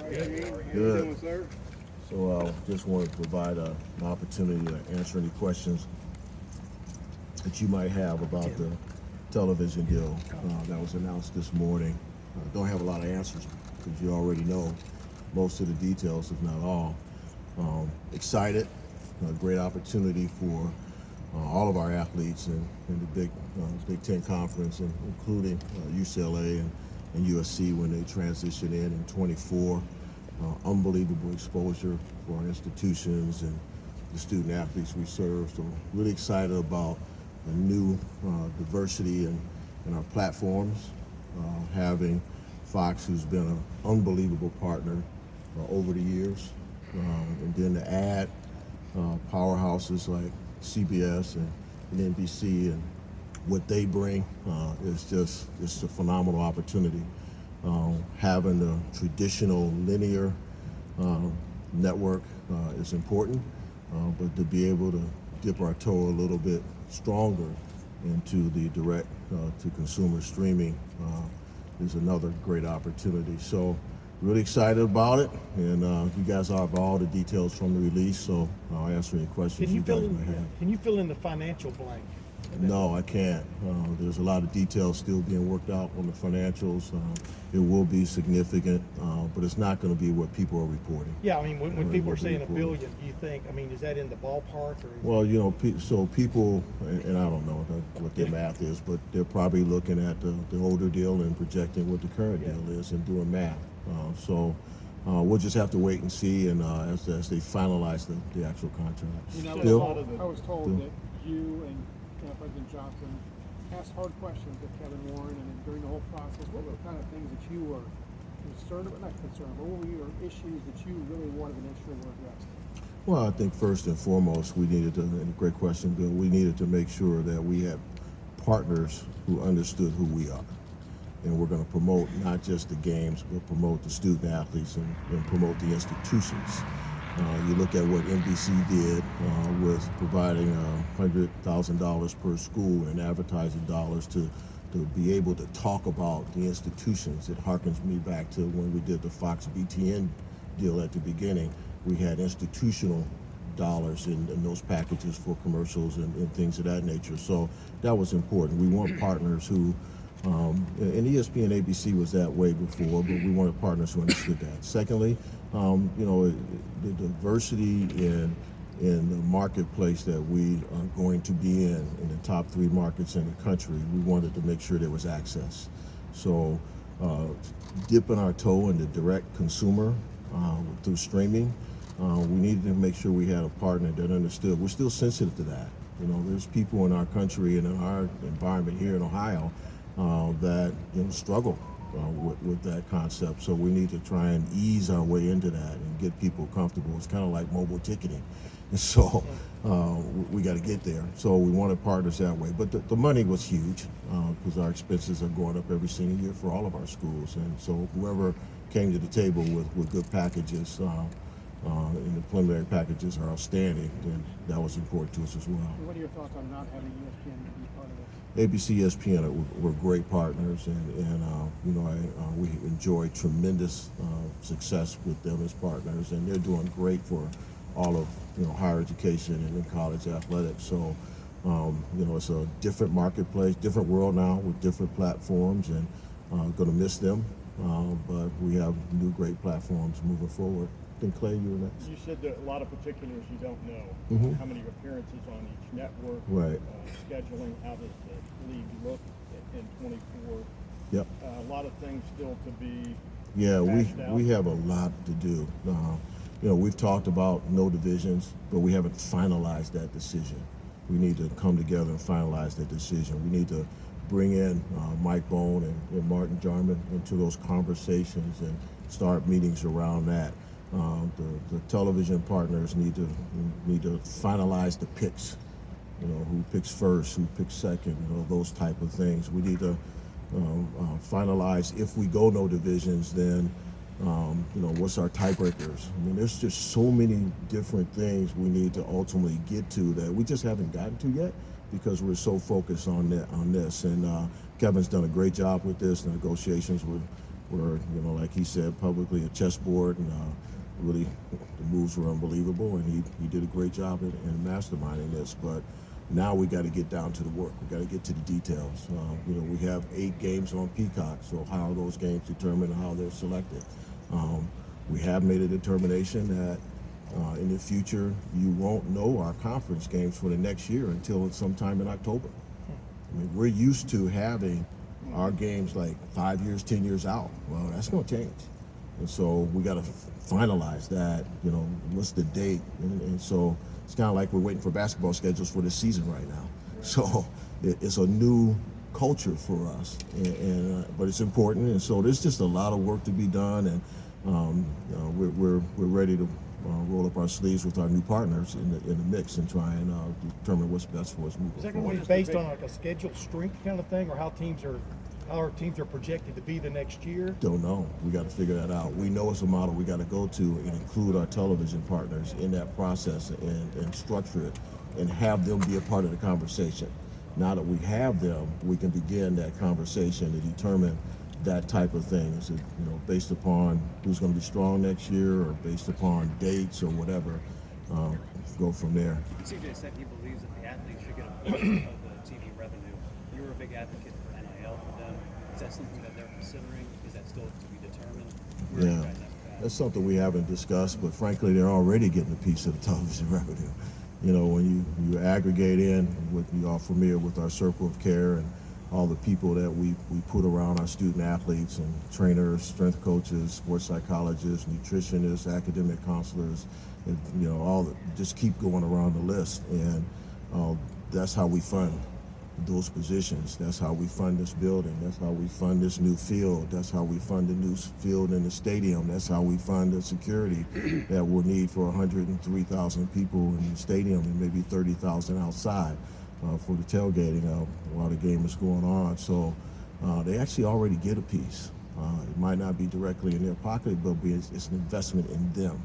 Good. So just wanted to provide an opportunity to answer any questions that you might have about the television deal that was announced this morning. Don't have a lot of answers because you already know most of the details, if not all. Excited, a great opportunity for all of our athletes in the Big Ten Conference, and including UCLA and USC when they transition in 24. Unbelievable exposure for our institutions and the student athletes we serve. So really excited about the new diversity in our platforms, having Fox, who's been an unbelievable partner over the years, and then to add powerhouses like CBS and NBC and what they bring is just a phenomenal opportunity. Having the traditional linear network is important, but to be able to dip our toe a little bit stronger into the direct to consumer streaming is another great opportunity. So really excited about it, and you guys have all the details from the release, so I'll answer any questions you guys may have. Can you fill in the financial blank? No, I can't. There's a lot of details still being worked out on the financials. It will be significant, but it's not going to be what people are reporting. Yeah, I mean, when people are saying $1 billion, do you think, I mean, is that in the ballpark? Or well, you know, so people, and I don't know what their math is, but they're probably looking at the older deal and projecting what the current deal is and doing math. So we'll just have to wait and see, and as they finalize the actual contracts. You know, I was told that you and President Johnson asked hard questions of Kevin Warren, and during the whole process, what were the kind of things that you were concerned about? Not concerned, but what were your issues that you really wanted to make sure were addressed? Well, I think first and foremost, we needed to, and a great question, Bill, we needed to make sure that we had partners who understood who we are. And we're going to promote not just the games, but promote the student athletes and promote the institutions. You look at what NBC did with providing $100,000 per school in advertising dollars to be able to talk about the institutions. It harkens me back to when we did the Fox BTN deal at the beginning. We had institutional dollars in those packages for commercials and things of that nature. So that was important. We want partners who, and ESPN and ABC was that way before, but we wanted partners who understood that. Secondly, you know, the diversity in the marketplace that we are going to be in the top 3 markets in the country, we wanted to make sure there was access. So dipping our toe in the direct consumer through streaming, we needed to make sure we had a partner that understood. We're still sensitive to that. You know, there's people in our country and in our environment here in Ohio that struggle with that concept. So we need to try and ease our way into that and get people comfortable. It's kind of like mobile ticketing. And so we got to get there. So we wanted partners that way. But the money was huge because our expenses are going up every single year for all of our schools. And so whoever came to the table with good packages and the preliminary packages are outstanding, and that was important to us as well. What are your thoughts on not having ESPN be part of this? ABC, ESPN were great partners, and you know, we enjoy tremendous success with them as partners, and they're doing great for all of higher education and college athletics. So you know, it's a different marketplace, different world now with different platforms, and going to miss them, but we have new great platforms moving forward. I think, Clay, you were next. You said that a lot of particulars you don't know. Mm-hmm. How many appearances on each network, right? Scheduling, how does the league look in 24? Yep. A lot of things still to be. Yeah, we have a lot to do. You know, we've talked about no divisions, but we haven't finalized that decision. We need to come together and finalize that decision. We need to bring in Mike Bone and Martin Jarman into those conversations and start meetings around that. The television partners need to finalize the picks. You know, who picks first, who picks second, those type of things. We need to finalize, if we go no divisions, then what's our tiebreakers? I mean, there's just so many different things we need to ultimately get to that we just haven't gotten to yet because we're so focused on this. And Kevin's done a great job with this. The negotiations We're, like he said publicly, a chessboard, and really the moves were unbelievable, and he did a great job in masterminding this. But now we got to get down to the work. We got to get to the details. We have 8 games on Peacock, so how are those games determined and how they're selected? We have made a determination that in the future you won't know our conference games for the next year until sometime in October. I mean, we're used to having our games like 5 years, 10 years out. Well, that's going to change. And so we got to finalize that, what's the date? And so it's kind of like we're waiting for basketball schedules for this season right now. So it's a new culture for us, but it's important. And so there's just a lot of work to be done, and we're ready to roll up our sleeves with our new partners in the mix and try and determine what's best for us moving Is that forward. going to be based on like a schedule strength kind of thing, or how our teams are projected to be the next year? Don't know. We got to figure that out. We know it's a model we got to go to and include our television partners in that process and structure it and have them be a part of the conversation. Now that we have them, we can begin that conversation to determine that type of thing. Is it, based upon who's going to be strong next year, or based upon dates or whatever, go from there. CJ said he believes that the athletes should get a portion of the TV revenue. You're a big advocate for NIL for them. Is that something that they're considering? Is that still to be determined? Where are you Yeah, guys at with that? that's something we haven't discussed, but frankly, they're already getting a piece of the television revenue. When you aggregate in, you're all familiar with our circle of care and all the people that we put around our student athletes and trainers, strength coaches, sports psychologists, nutritionists, academic counselors, and just keep going around the list. And that's how we fund those positions. That's how we fund this building. That's how we fund this new field. That's how we fund the new field in the stadium. That's how we fund the security that we'll need for 103,000 people in the stadium and maybe 30,000 outside for the tailgating while the game is going on. So they actually already get a piece. It might not be directly in their pocket, but it's an investment in them.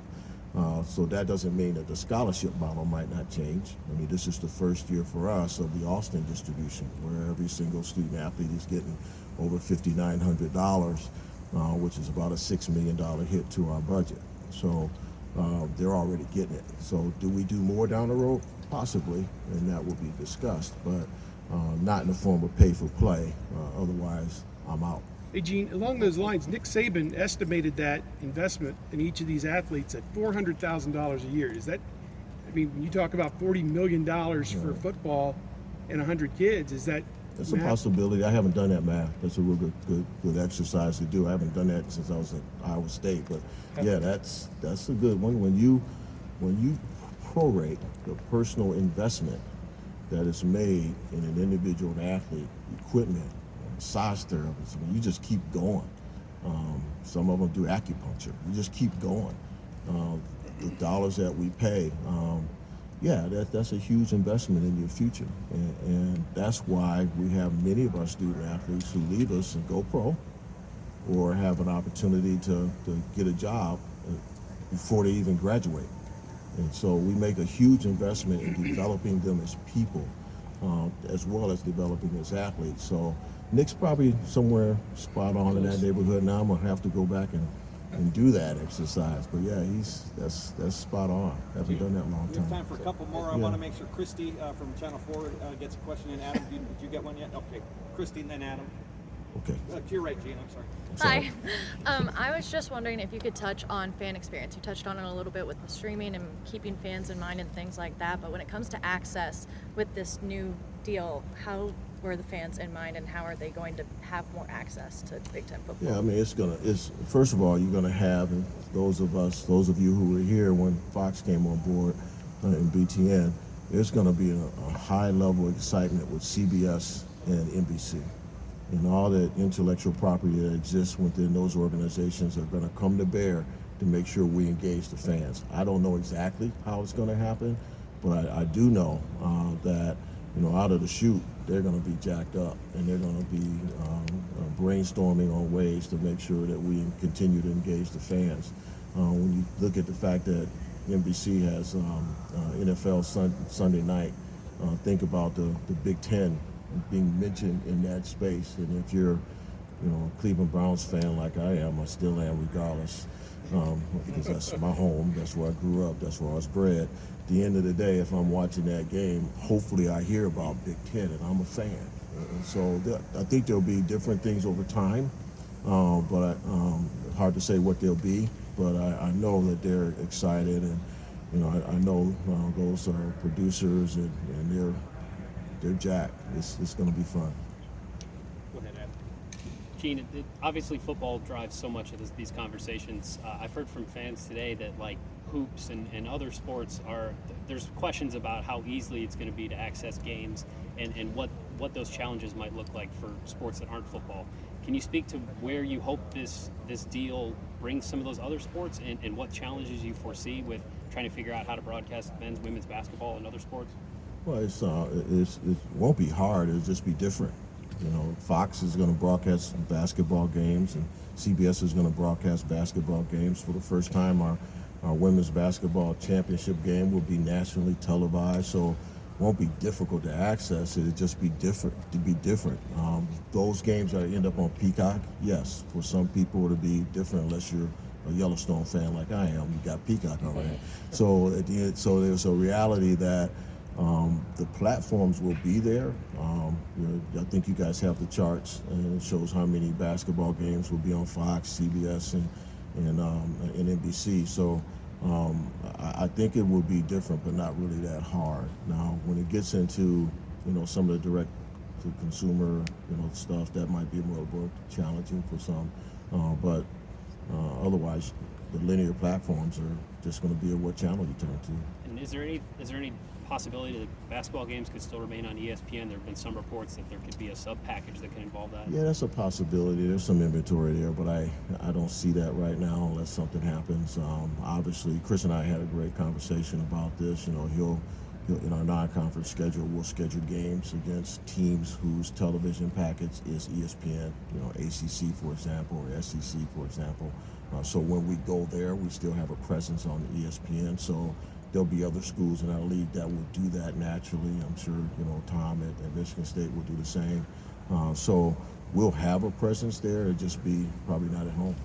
So that doesn't mean that the scholarship model might not change. I mean, this is the first year for us of the Austin distribution, where every single student athlete is getting over $5,900, which is about a $6 million hit to our budget. So they're already getting it. So do we do more down the road? Possibly, and that will be discussed, but not in the form of pay for play. Otherwise, I'm out. Hey, Gene, along those lines, Nick Saban estimated that investment in each of these athletes at $400,000 a year. Is that, when you talk about $40 million for football and 100 kids, is that That's a math? possibility. I haven't done that math. That's a real good exercise to do. I haven't done that since I was at Iowa State, but yeah, that's a good one. When you prorate the personal investment that is made in an individual athlete, equipment, size therapists, you just keep going. Some of them do acupuncture. You just keep going. The dollars that we pay, that's a huge investment in your future. And that's why we have many of our student athletes who leave us and go pro or have an opportunity to get a job before they even graduate. And so we make a huge investment in developing them as people, as well as developing as athletes. So Nick's probably somewhere spot on in that neighborhood. Now I'm gonna have to go back and do that exercise. But yeah, that's spot on. Haven't done that in a long We have time. time for a couple more. I want to make sure Christy from Channel 4 gets a question in. Adam, did you get one yet? Okay, Christy and then Adam. Okay. To your right, Gene, I'm sorry. Hi. I was just wondering if you could touch on fan experience. You touched on it a little bit with the streaming and keeping fans in mind and things like that. But when it comes to access with this new deal, how were the fans in mind, and how are they going to have more access to Big Ten football? Yeah, I mean, it's first of all, you're gonna have, and those of you who were here when Fox came on board in BTN, there's gonna be a high level of excitement with CBS and NBC. And all the intellectual property that exists within those organizations are going to come to bear to make sure we engage the fans. I don't know exactly how it's going to happen, but I do know that out of the chute, they're going to be jacked up, and they're going to be brainstorming on ways to make sure that we continue to engage the fans. When you look at the fact that NBC has NFL Sunday night, think about the Big Ten being mentioned in that space. And if you're Cleveland Browns fan like I am, I still am regardless, because that's my home. That's where I grew up. That's where I was bred. At the end of the day, if I'm watching that game, hopefully I hear about Big Ten, and I'm a fan. And so I think there'll be different things over time, but hard to say what they'll be. But I know that they're excited, and I know those producers, and they're jacked. It's going to be fun. Go ahead, Adam. Gene, obviously football drives so much of these conversations. I've heard from fans today that like hoops and other sports there's questions about how easily it's going to be to access games and what those challenges might look like for sports that aren't football. Can you speak to where you hope this deal brings some of those other sports and what challenges you foresee with trying to figure out how to broadcast men's, women's basketball and other sports? Well, it won't be hard. It'll just be different. Fox is going to broadcast basketball games, and CBS is going to broadcast basketball games. For the first time, our women's basketball championship game will be nationally televised, so it won't be difficult to access. It'll just be different. Those games that end up on Peacock, yes, for some people it'll be different unless you're a Yellowstone fan like I am. You got Peacock already. So there's a reality that the platforms will be there. I think you guys have the charts, and it shows how many basketball games will be on Fox, CBS, and NBC. So I think it will be different, but not really that hard. Now, when it gets into some of the direct to consumer stuff, that might be more challenging for some, but otherwise, the linear platforms are just going to be what channel you turn to. And is there any possibility that basketball games could still remain on ESPN? There have been some reports that there could be a sub-package that could involve that. Yeah, that's a possibility. There's some inventory there, but I don't see that right now unless something happens. Obviously, Chris and I had a great conversation about this. He'll in our non-conference schedule, we'll schedule games against teams whose television package is ESPN, ACC, for example, or SEC, for example. So when we go there, we still have a presence on ESPN. So there'll be other schools in our league that will do that naturally. I'm sure, Tom at Michigan State will do the same. So we'll have a presence there. It'll just be probably not at home.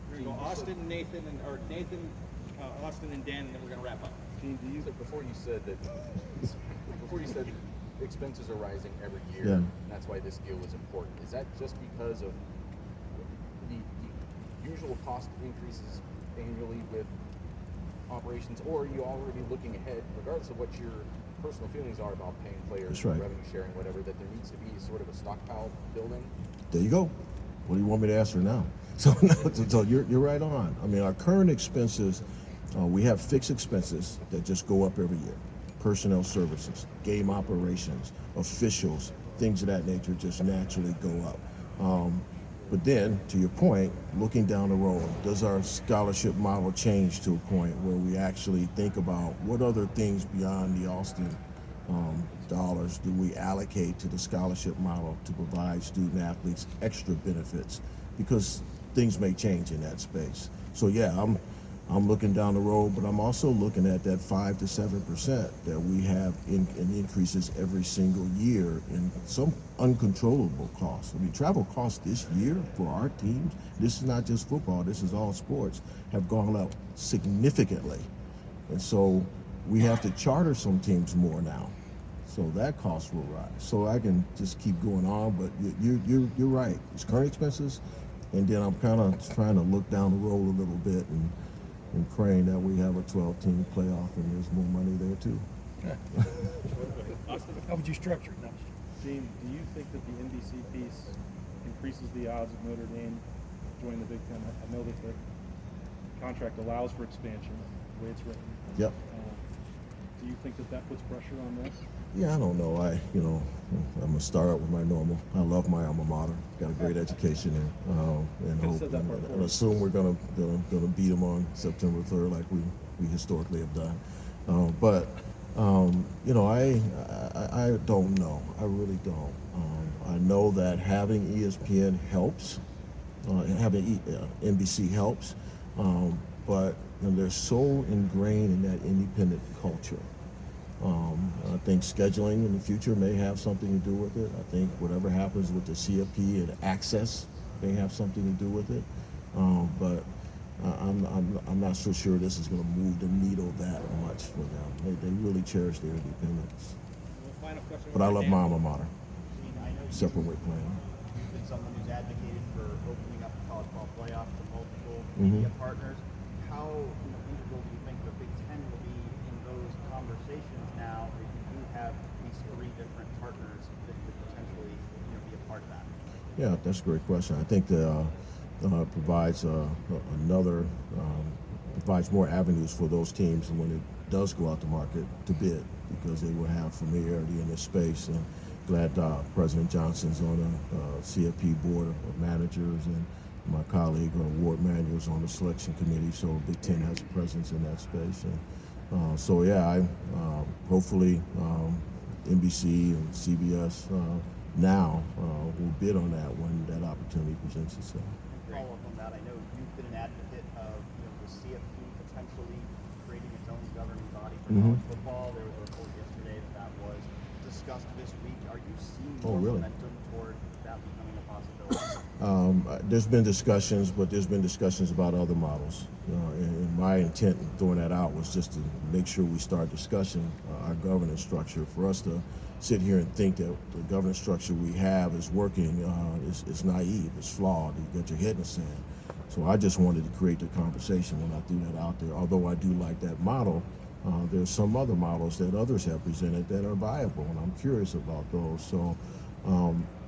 Here we go. Austin, Austin, and Dan, and then we're going to wrap up. Gene, before you said expenses are rising every year, Yeah. and that's why this deal is important. Is that just because of the usual cost increases annually with operations, or are you already looking ahead, regardless of what your personal feelings are about paying players, That's right. revenue sharing, whatever, that there needs to be sort of a stockpile building? There you go. What do you want me to answer now? So you're right on. I mean, our current expenses, we have fixed expenses that just go up every year. Personnel services, game operations, officials, things of that nature just naturally go up. But then, to your point, looking down the road, does our scholarship model change to a point where we actually think about what other things beyond the Austin dollars do we allocate to the scholarship model to provide student athletes extra benefits? Because things may change in that space. So yeah, I'm looking down the road, but I'm also looking at that 5 to 7% that we have in increases every single year in some uncontrollable costs. I mean, travel costs this year for our teams, this is not just football, this is all sports, have gone up significantly. And so we have to charter some teams more now. So that cost will rise. So I can just keep going on, but you're right. It's current expenses, and then I'm kind of trying to look down the road a little bit and praying that we have a 12-team playoff and there's more money there too. How would you structure it? No. Gene, do you think that the NBC piece increases the odds of Notre Dame joining the Big Ten? I know that the contract allows for expansion, the way it's written. Yep. Do you think that puts pressure on that? Yeah, I don't know. I'm gonna start out with my normal. I love my alma mater. Got a great education there, and hope and assume we're gonna beat them on September 3rd, like we historically have done. But I don't know. I really don't. I know that having ESPN helps, having NBC helps, but they're so ingrained in that independent culture. I think scheduling in the future may have something to do with it. I think whatever happens with the CFP and access may have something to do with it, but I'm not so sure this is going to move the needle that much for them. They really cherish their independence. Final question. But I love my alma mater. I know Separate weight plan. you've been someone who's advocated for opening up the college ball playoff to multiple Mhm. media partners. How integral do you think the Big Ten will be in those conversations now if you do have these three different partners that could potentially be a part of that? Yeah, that's a great question. I think that provides provides more avenues for those teams when it does go out to market to bid, because they will have familiarity in this space. And glad President Johnson's on the CFP board of managers, and my colleague Ward Manuel's on the selection committee. So Big Ten has a presence in that space. And so yeah, hopefully NBC and CBS now will bid on that when that opportunity presents itself. Follow up on that, I know you've been an advocate of the CFP potentially creating its own governing body for college football. There was a report yesterday that was discussed this week. Are you seeing more momentum toward that becoming a possibility? There's been discussions, but there's been discussions about other models. And my intent in throwing that out was just to make sure we start discussing our governance structure. For us to sit here and think that the governance structure we have is working is naive, it's flawed. You got your head in the sand. So I just wanted to create the conversation when I threw that out there. Although I do like that model, there's some other models that others have presented that are viable, and I'm curious about those. So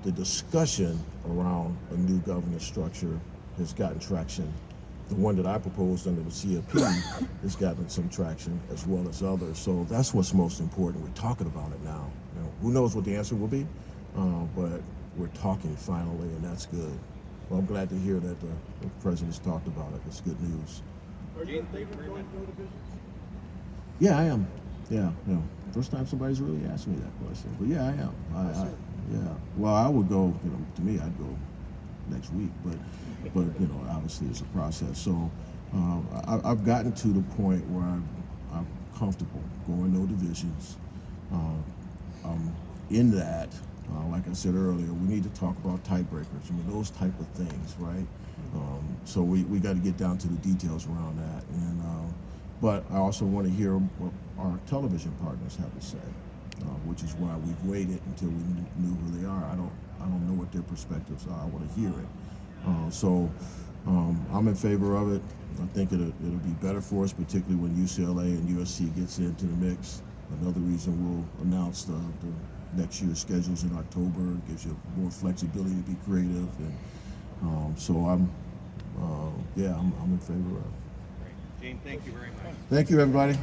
the discussion around a new governance structure has gotten traction. The one that I proposed under the CFP has gotten some traction, as well as others. So that's what's most important. We're talking about it now. Who knows what the answer will be, but we're talking finally, and that's good. Well, I'm glad to hear that the president's talked about it. It's good news. Are you in favor of going pro divisions? Yeah, I am. Yeah. First time somebody's really asked me that question. But yeah, I am. Yeah. Well, I would go. To me, I'd go next week. But obviously it's a process. So I've gotten to the point where I'm comfortable going no divisions. In that, like I said earlier, we need to talk about tiebreakers. Those type of things, right? So we got to get down to the details around that. And but I also want to hear what our television partners have to say, which is why we've waited until we knew who they are. I don't know what their perspectives are. I want to hear it. So I'm in favor of it. I think it'll be better for us, particularly when UCLA and USC gets into the mix. Another reason we'll announce the next year's schedules in October. It gives you more flexibility to be creative, and so I'm in favor of it. Gene, thank you very much. Thank you, everybody.